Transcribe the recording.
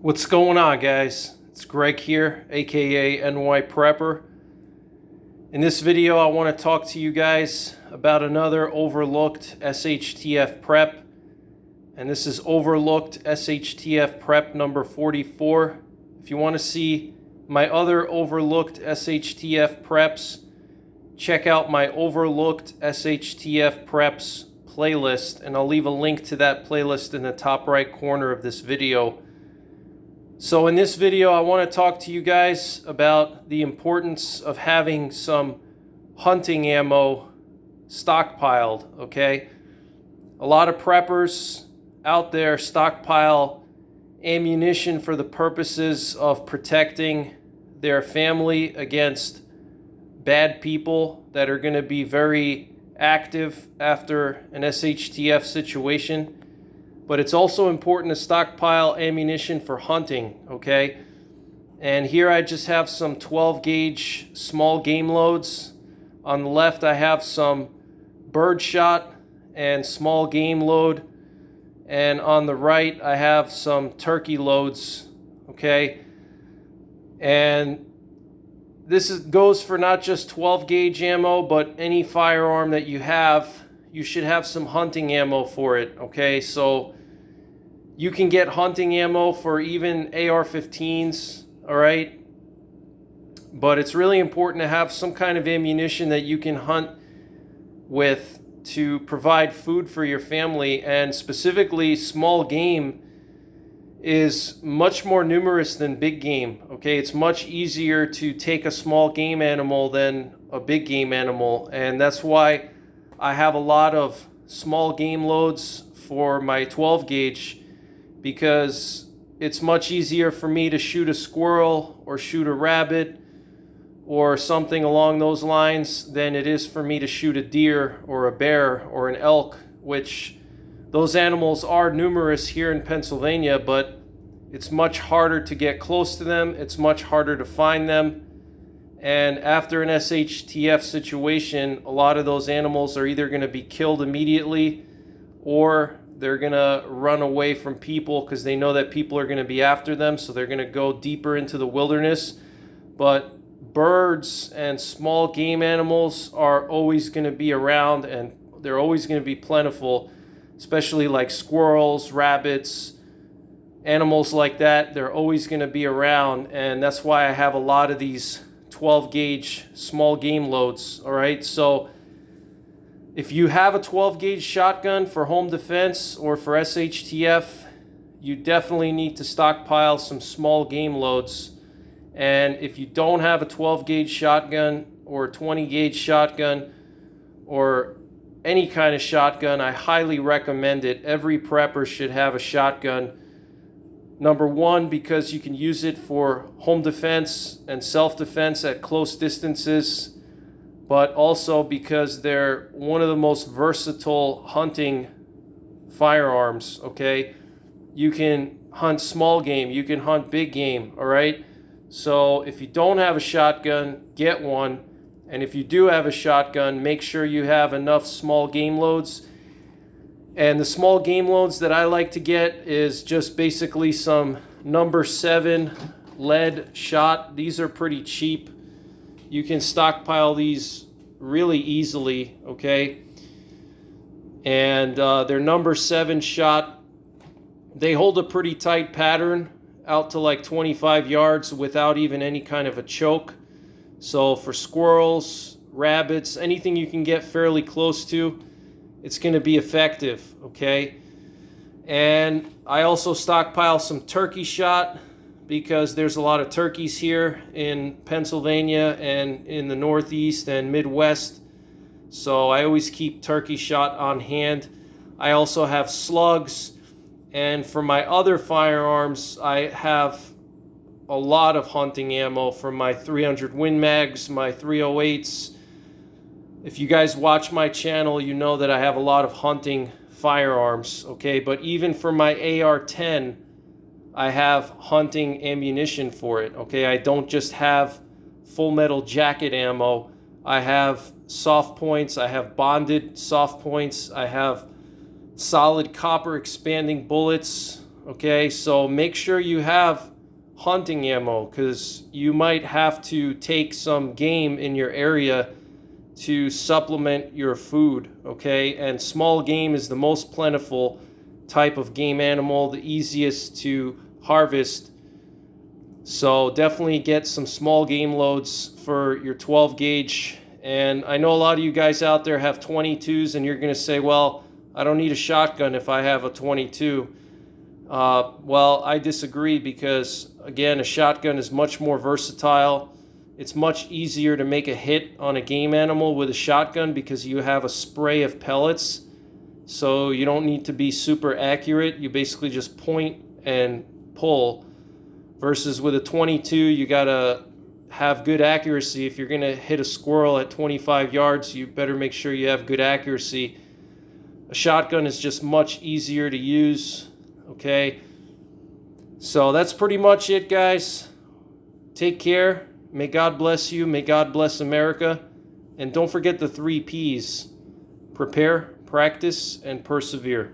What's going on, guys? It's Greg here, aka NYPrepper. In this video, I want to talk to you guys about another overlooked SHTF prep. And this is overlooked SHTF prep number 44. If you want to see my other overlooked SHTF preps, check out my overlooked SHTF preps playlist, and I'll leave a link to that playlist in the top right corner of this video. So in this video, I want to talk to you guys about the importance of having some hunting ammo stockpiled, okay? A lot of preppers out there stockpile ammunition for the purposes of protecting their family against bad people that are going to be very active after an SHTF situation. But it's also important to stockpile ammunition for hunting, okay? And here I just have some 12 gauge small game loads. On the left I have some birdshot and small game load. And on the right I have some turkey loads, okay? And this goes for not just 12 gauge ammo, but any firearm that you have, you should have some hunting ammo for it, okay? So you can get hunting ammo for even AR-15s, all right? But it's really important to have some kind of ammunition that you can hunt with to provide food for your family. And specifically, small game is much more numerous than big game, okay? It's much easier to take a small game animal than a big game animal. And that's why I have a lot of small game loads for my 12 gauge, because it's much easier for me to shoot a squirrel or shoot a rabbit or something along those lines than it is for me to shoot a deer or a bear or an elk, which those animals are numerous here in Pennsylvania, but it's much harder to get close to them. It's much harder to find them. And after an SHTF situation, a lot of those animals are either going to be killed immediately, or they're going to run away from people because they know that people are going to be after them, so they're going to go deeper into the wilderness. But birds and small game animals are always going to be around, and they're always going to be plentiful, especially like squirrels, rabbits, animals like that. They're always going to be around, and that's why I have a lot of these 12 gauge small game loads, all right? So if you have a 12 gauge shotgun for home defense or for SHTF, you definitely need to stockpile some small game loads. And if you don't have a 12 gauge shotgun or a 20 gauge shotgun or any kind of shotgun, I highly recommend it. Every prepper should have a shotgun. Number one, because you can use it for home defense and self-defense at close distances, but also because they're one of the most versatile hunting firearms, okay? You can hunt small game, you can hunt big game, all right? So if you don't have a shotgun, get one. And if you do have a shotgun, make sure you have enough small game loads. And the small game loads that I like to get is just basically some number 7 lead shot. These are pretty cheap. You can stockpile these really easily, okay? And they're number 7 shot. They hold a pretty tight pattern out to like 25 yards without even any kind of a choke. So for squirrels, rabbits, anything you can get fairly close to, it's going to be effective, okay? And I also stockpile some turkey shot, because there's a lot of turkeys here in Pennsylvania and in the Northeast and Midwest. So I always keep turkey shot on hand. I also have slugs. And for my other firearms, I have a lot of hunting ammo for my 300 Win Mags, my 308s. If you guys watch my channel, you know that I have a lot of hunting firearms, okay? But even for my AR-10, I have hunting ammunition for it, okay? I don't just have full metal jacket ammo. I have soft points, I have bonded soft points, I have solid copper expanding bullets, Okay, so make sure you have hunting ammo, because you might have to take some game in your area to supplement your food. Okay, and small game is the most plentiful type of game animal, the easiest to harvest. So definitely get some small game loads for your 12 gauge. And I know a lot of you guys out there have 22s, and you're going to say, well, I don't need a shotgun if I have a 22. Well, I disagree, because again, a shotgun is much more versatile. It's much easier to make a hit on a game animal with a shotgun because you have a spray of pellets. So you don't need to be super accurate. You basically just point and pull. Versus with a 22, you gotta have good accuracy. If you're gonna hit a squirrel at 25 yards, you better make sure you have good accuracy. A shotgun is just much easier to use. Okay, so that's pretty much it, guys. Take care. May God bless you. May God bless America. And don't forget the 3 Ps: prepare, practice, and persevere.